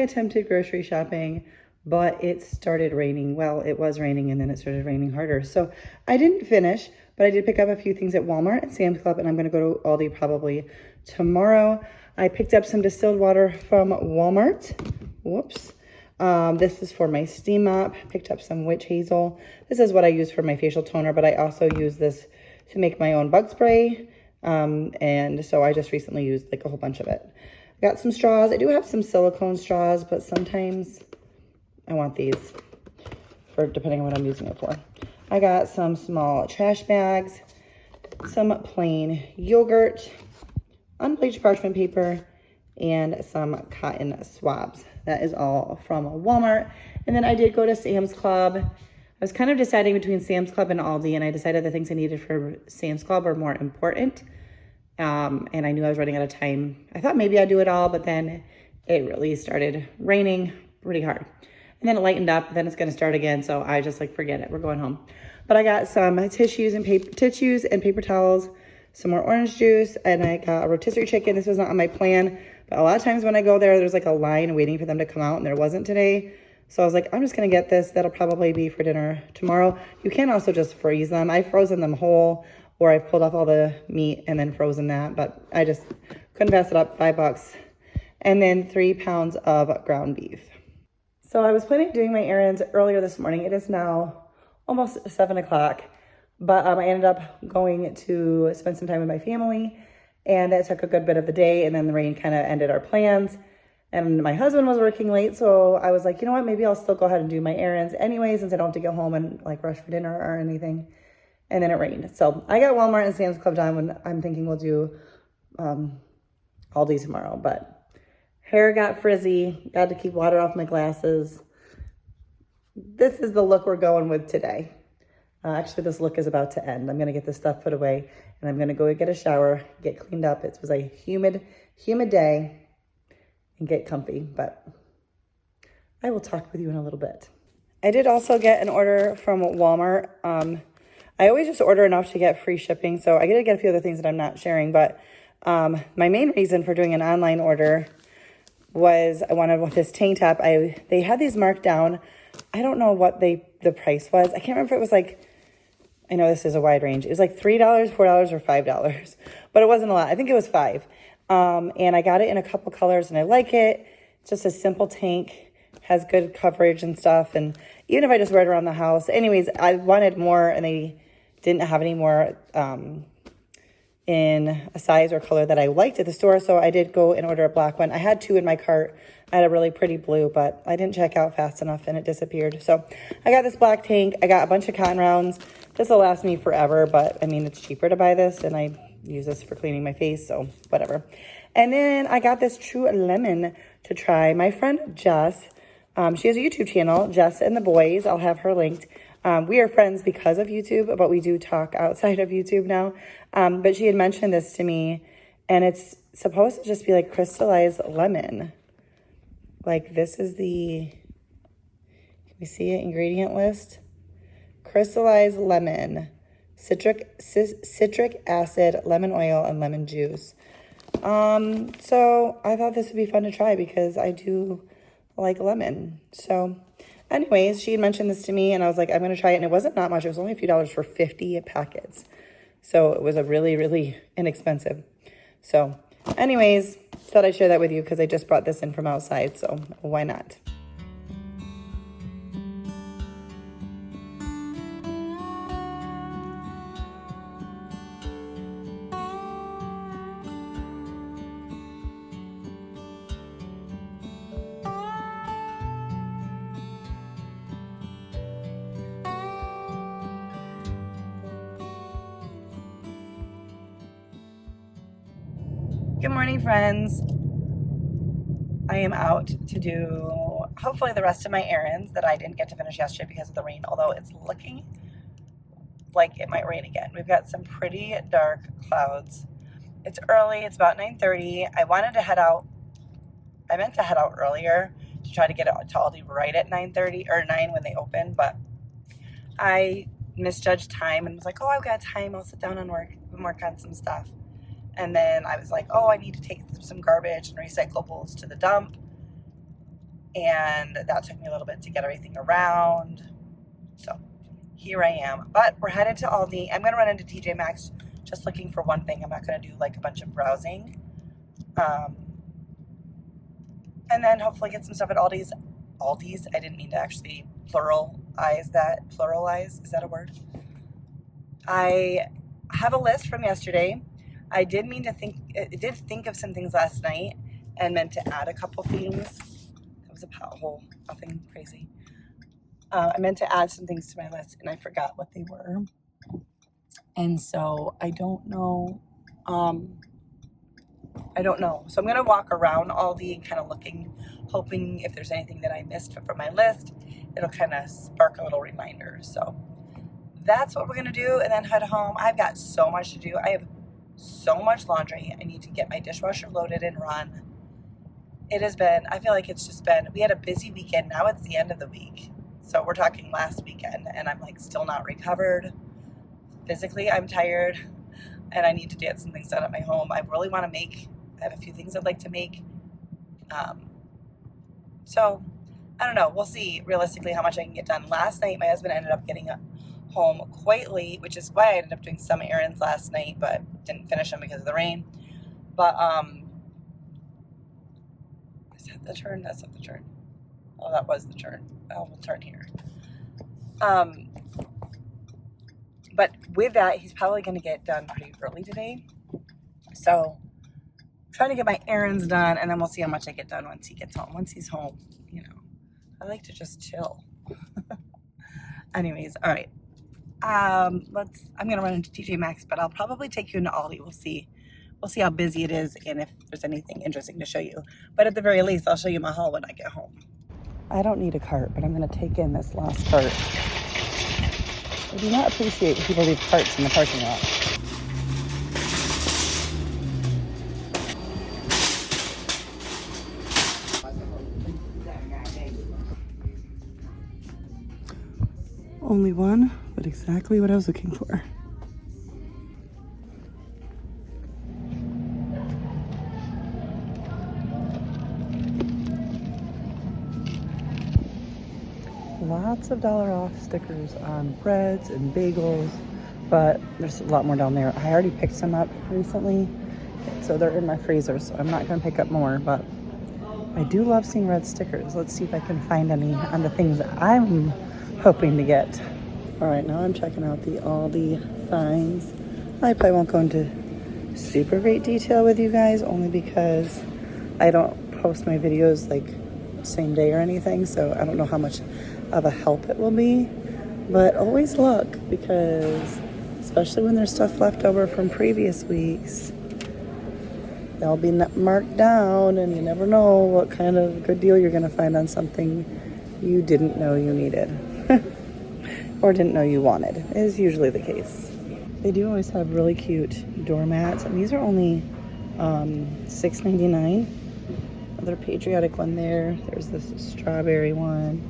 attempted grocery shopping, but it started raining. Well, it was raining and then it started raining harder. So I didn't finish, but I did pick up a few things at Walmart and Sam's Club, and I'm gonna go to Aldi probably tomorrow. I picked up some distilled water from Walmart. Whoops. This is for my steam mop. Picked up some witch hazel. This is what I use for my facial toner, but I also use this to make my own bug spray. And so I just recently used like a whole bunch of it. Got some straws. I do have some silicone straws, but sometimes I want these for depending on what I'm using it for. I got some small trash bags, some plain yogurt, unbleached parchment paper, and some cotton swabs. That is all from Walmart. And then I did go to Sam's Club. I was kind of deciding between Sam's Club and Aldi, and I decided the things I needed for Sam's Club are more important. And I knew I was running out of time. I thought maybe I'd do it all, but then it really started raining pretty hard. And then it lightened up, then it's gonna start again. So I just like, forget it, we're going home. But I got some tissues and paper towels, some more orange juice, and I got a rotisserie chicken. This was not on my plan, but a lot of times when I go there, there's like a line waiting for them to come out, and there wasn't today. So I was like, I'm just gonna get this. That'll probably be for dinner tomorrow. You can also just freeze them. I've frozen them whole, or I've pulled off all the meat and then frozen that, but I just couldn't pass it up, $5. And then 3 pounds of ground beef. So I was planning on doing my errands earlier this morning. It is now almost 7 o'clock. But I ended up going to spend some time with my family, and that took a good bit of the day, and then the rain kind of ended our plans. And my husband was working late, so I was like, you know what, maybe I'll still go ahead and do my errands anyway, since I don't have to get home and like rush for dinner or anything. And then it rained. So I got Walmart and Sam's Club done, when I'm thinking we'll do Aldi tomorrow. But hair got frizzy, got to keep water off my glasses. This is the look we're going with today. Actually, this look is about to end. I'm going to get this stuff put away, and I'm going to go get a shower, get cleaned up. It was a humid day, and get comfy, but I will talk with you in a little bit. I did also get an order from Walmart. I always just order enough to get free shipping, so I did get a few other things that I'm not sharing, but my main reason for doing an online order was I wanted this tank top. They had these marked down. I don't know what the price was. I can't remember if it was like, I know this is a wide range. It was like $3, $4, or $5, but it wasn't a lot. I think it was $5. And I got it in a couple colors, and I like it. It's just a simple tank, has good coverage and stuff. And even if I just wear it around the house. Anyways, I wanted more, and they didn't have any more in a size or color that I liked at the store. So I did go and order a black one. I had 2 in my cart. I had a really pretty blue, but I didn't check out fast enough and it disappeared. So I got this black tank. I got a bunch of cotton rounds. This will last me forever, but I mean, it's cheaper to buy this, and I use this for cleaning my face, so whatever. And then I got this True Lemon to try. My friend Jess, she has a YouTube channel, Jess and the Boys. I'll have her linked. We are friends because of YouTube, but we do talk outside of YouTube now. But she had mentioned this to me, and it's supposed to just be like crystallized lemon. Like, this is the, can we see it, ingredient list? Crystallized lemon, citric acid, lemon oil, and lemon juice. So I thought this would be fun to try because I do like lemon. So anyways, she had mentioned this to me, and I was like, I'm going to try it. And it wasn't that much. It was only a few dollars for 50 packets. So it was a really, really inexpensive. So anyways, thought I'd share that with you because I just brought this in from outside. So why not? Good morning, friends. I am out to do hopefully the rest of my errands that I didn't get to finish yesterday because of the rain, although it's looking like it might rain again. We've got some pretty dark clouds. It's early, it's about 9:30. I meant to head out earlier to try to get out to Aldi right at 9:30 or 9 when they open, but I misjudged time and was like, oh, I've got time, I'll sit down and work on some stuff. And then I was like, oh, I need to take some garbage and recyclables to the dump. and that took me a little bit to get everything around. So here I am, but we're headed to Aldi. I'm gonna run into TJ Maxx just looking for one thing. I'm not gonna do like a bunch of browsing. And then hopefully get some stuff at Aldi's. Aldi's, I didn't mean to actually pluralize that. Pluralize, is that a word? I have a list from yesterday. I did think of some things last night and meant to add a couple things. That was a pothole, nothing crazy. I meant to add some things to my list and I forgot what they were. And so I don't know. So I'm going to walk around Aldi kind of looking, hoping if there's anything that I missed from my list, it'll kind of spark a little reminder. So that's what we're going to do and then head home. I've got so much to do. I have so much laundry. I need to get my dishwasher loaded and run. It has been, I feel like it's just been, we had a busy weekend. Now it's the end of the week. So we're talking last weekend and I'm like still not recovered. Physically, I'm tired and I need to get some things done at my home. I really want to make, I have a few things I'd like to make. So I don't know. We'll see realistically how much I can get done. Last night, my husband ended up getting home quite late, which is why I ended up doing some errands last night, but didn't finish them because of the rain. But, is that the turn? That's not the turn. Oh, that was the turn. Oh, we'll turn here. But with that, he's probably going to get done pretty early today. So, trying to get my errands done, and then we'll see how much I get done once he gets home. Once he's home, you know, I like to just chill. Anyways, all right. I'm going to run into TJ Maxx, but I'll probably take you into Aldi. We'll see. We'll see how busy it is and if there's anything interesting to show you. But at the very least, I'll show you my haul when I get home. I don't need a cart, but I'm going to take in this last cart. I do not appreciate when people leave carts in the parking lot. Only one, but exactly what I was looking for. Lots of dollar off stickers on breads and bagels, but there's a lot more down there. I already picked some up recently, so they're in my freezer, so I'm not going to pick up more, but I do love seeing red stickers. Let's see if I can find any on the things that I'm hoping to get. All right, now I'm checking out the Aldi finds. I probably won't go into super great detail with you guys, only because I don't post my videos like same day or anything, so I don't know how much of a help it will be. But always look, because especially when there's stuff left over from previous weeks, they'll be marked down, and you never know what kind of good deal you're going to find on something you didn't know you needed or didn't know you wanted. It is usually the case. They do always have really cute doormats, and these are only $6.99. Another patriotic one there. There's this strawberry one,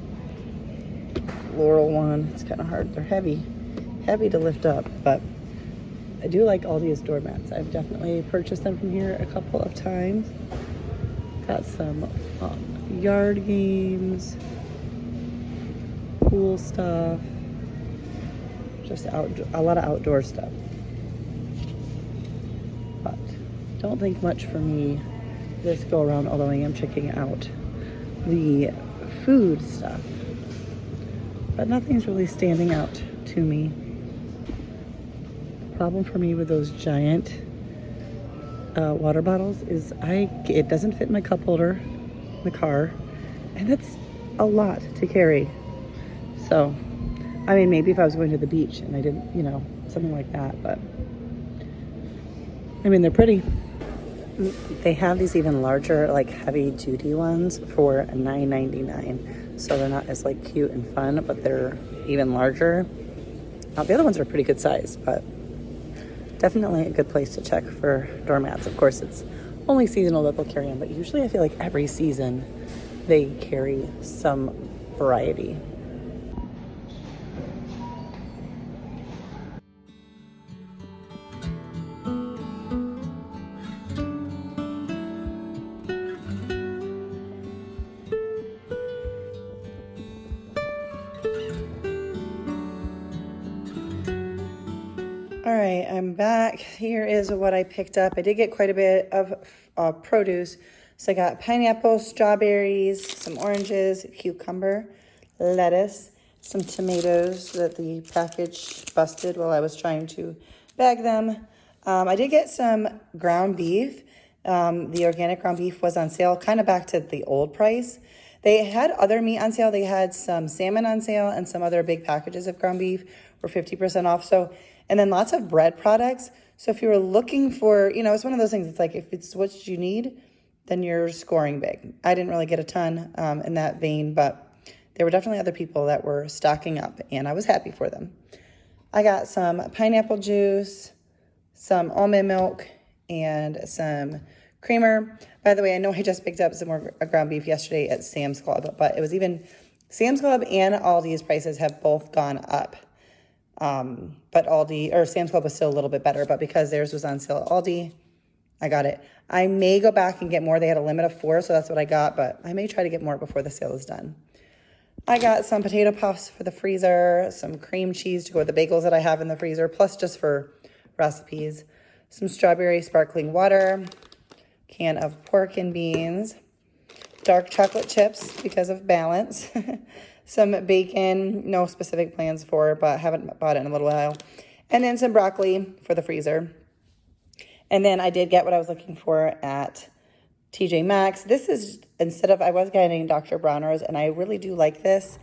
floral one. It's kind of hard. They're heavy to lift up, but I do like Aldi's doormats. I've definitely purchased them from here a couple of times. Got some yard games, pool stuff, just a lot of outdoor stuff. But don't think much for me this go around, although I am checking out the food stuff. But nothing's really standing out to me. Problem for me with those giant water bottles is it doesn't fit in my cup holder in the car, and it's a lot to carry. So, I mean, maybe if I was going to the beach and I didn't, something like that, but I mean, they're pretty. They have these even larger, like heavy duty ones for $9.99. So they're not as like cute and fun, but they're even larger. The other ones are pretty good size, but definitely a good place to check for doormats. Of course, it's only seasonal that they'll carry them, but usually I feel like every season they carry some variety. right, I'm back. Here is what I picked up. I did get quite a bit of produce. So I got pineapple, strawberries, some oranges, cucumber, lettuce, some tomatoes that the package busted while I was trying to bag them. I did get some ground beef. The organic ground beef was on sale, kind of back to the old price. They had other meat on sale. They had some salmon on sale and some other big packages of ground beef were 50% off. So, and then lots of bread products. So if you were looking for, you know, it's one of those things. It's like, if it's what you need, then you're scoring big. I didn't really get a ton in that vein, but there were definitely other people that were stocking up and I was happy for them. I got some pineapple juice, some almond milk, and some creamer. By the way, I know I just picked up some more ground beef yesterday at Sam's Club, but it was even Sam's Club and Aldi's prices have both gone up. But Aldi or Sam's Club was still a little bit better, but because theirs was on sale at Aldi, I got it. I may go back and get more. They had a limit of 4, so that's what I got, but I may try to get more before the sale is done. I got some potato puffs for the freezer, some cream cheese to go with the bagels that I have in the freezer, plus just for recipes, some strawberry sparkling water, can of pork and beans, dark chocolate chips because of balance, some bacon, no specific plans for, but haven't bought it in a little while, and then some broccoli for the freezer. And then I did get what I was looking for at TJ Maxx. This is, instead of, I was getting Dr. Bronner's, and I really do like this,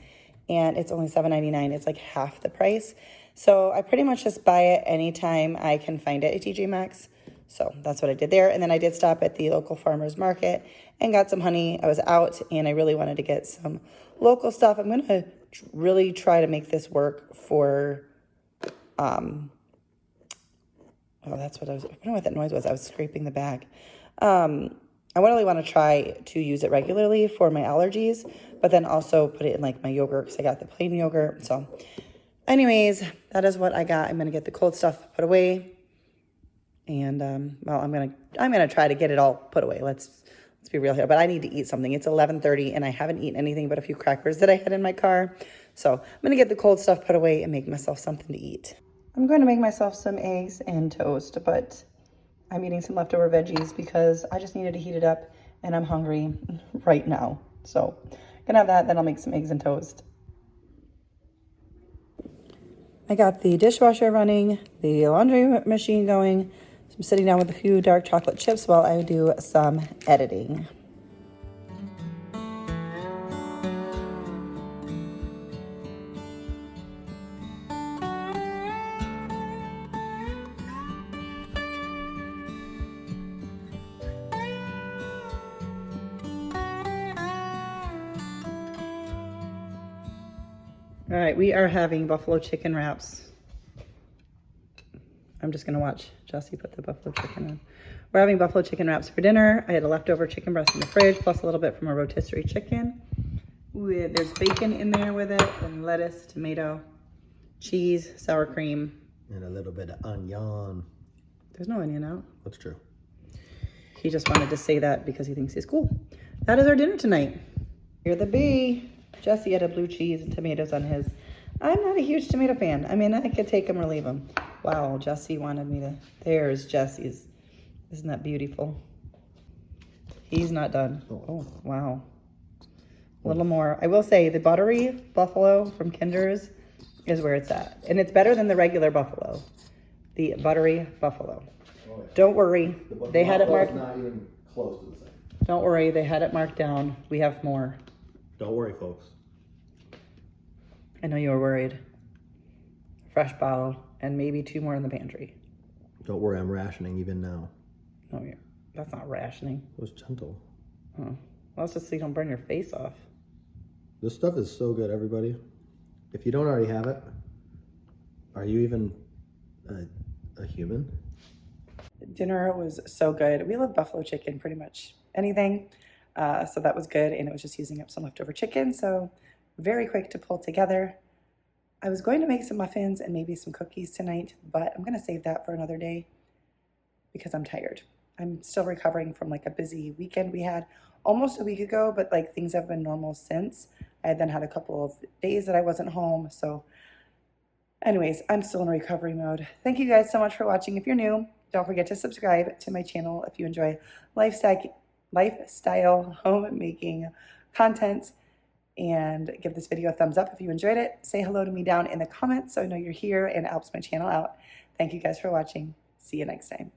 and it's only $7.99. It's like half the price. So I pretty much just buy it anytime I can find it at TJ Maxx. So that's what I did there. And then I did stop at the local farmer's market and got some honey. I was out and I really wanted to get some local stuff. I'm going to really try to make this work for, oh, that's what I don't know what that noise was. I was scraping the bag. I really want to try to use it regularly for my allergies, but then also put it in like my yogurt because I got the plain yogurt. So anyways, that is what I got. I'm going to get the cold stuff put away. And, well, I'm going to try to get it all put away. Let's be real here, but I need to eat something. It's 11:30 and I haven't eaten anything but a few crackers that I had in my car. So I'm going to get the cold stuff put away and make myself something to eat. I'm going to make myself some eggs and toast, but I'm eating some leftover veggies because I just needed to heat it up and I'm hungry right now. So I'm going to have that, then I'll make some eggs and toast. I got the dishwasher running, the laundry machine going. So I'm sitting down with a few dark chocolate chips while I do some editing. All right, we are having buffalo chicken wraps. I'm just gonna watch Jesse put the buffalo chicken in. We're having buffalo chicken wraps for dinner. I had a leftover chicken breast in the fridge, plus a little bit from a rotisserie chicken. There's bacon in there with it, and lettuce, tomato, cheese, sour cream. And a little bit of onion. There's no onion out. That's true. He just wanted to say that because he thinks he's cool. That is our dinner tonight. Here the bee. Jesse had a blue cheese and tomatoes on his. I'm not a huge tomato fan. I mean, I could take them or leave them. Wow, Jesse wanted me to. There's Jesse's. Isn't that beautiful? He's not done. Oh, wow. A little more. I will say the buttery buffalo from Kinder's is where it's at. And it's better than the regular buffalo. The buttery buffalo. Oh, yeah. Don't worry. They had it marked. Not even close to the same. Don't worry. They had it marked down. We have more. Don't worry, folks. I know you were worried. Fresh bottle and maybe 2 more in the pantry. Don't worry, I'm rationing even now. Oh, yeah. That's not rationing. It was gentle. Oh. Well, that's just so you don't burn your face off. This stuff is so good, everybody. If you don't already have it, are you even a human? Dinner was so good. We love buffalo chicken, pretty much anything. So that was good. And it was just using up some leftover chicken. So very quick to pull together. I was going to make some muffins and maybe some cookies tonight, but I'm going to save that for another day because I'm tired. I'm still recovering from like a busy weekend we had almost a week ago, but like things have been normal since. I had then had a couple of days that I wasn't home. So Anyways, I'm still in recovery mode. Thank you guys so much for watching. If you're new, don't forget to subscribe to my channel if you enjoy lifestyle homemaking content, and give this video a thumbs up if you enjoyed it. Say hello to me down in the comments so I know you're here and it helps my channel out. Thank you guys for watching. See you next time.